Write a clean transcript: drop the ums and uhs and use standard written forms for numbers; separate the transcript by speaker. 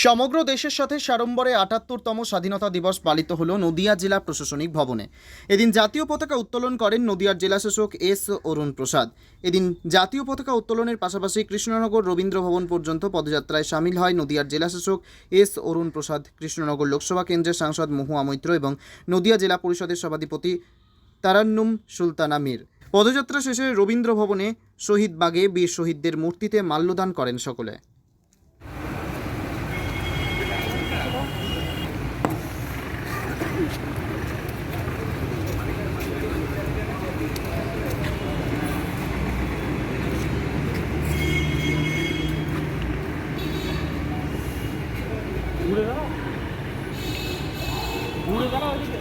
Speaker 1: সমগ্র দেশের সাথে সাড়ম্বরে ৭৮তম স্বাধীনতা দিবস পালিত হলো নদিয়া জেলা প্রশাসনিক ভবনে। এদিন জাতীয় পতাকা উত্তোলন করেন নদিয়ার জেলাশাসক এস অরুণ প্রসাদ। এদিন জাতীয় পতাকা উত্তোলনের পাশাপাশি কৃষ্ণনগর রবীন্দ্র ভবন পর্যন্ত পদযাত্রায় সামিল হয় নদিয়ার জেলাশাসক এস অরুণ প্রসাদ, কৃষ্ণনগর লোকসভা কেন্দ্রের সাংসদ মহুয়া মৈত্র এবং নদিয়া জেলা পরিষদের সভাধিপতি তারান্নুম সুলতানা মীর। পদযাত্রা শেষে রবীন্দ্র ভবনে শহীদ বাগে বীর শহীদদের মূর্তিতে মাল্যদান করেন সকলে।
Speaker 2: ঘুরে দাঁড়াও, ঘুরে দাঁড়াও এদিকে।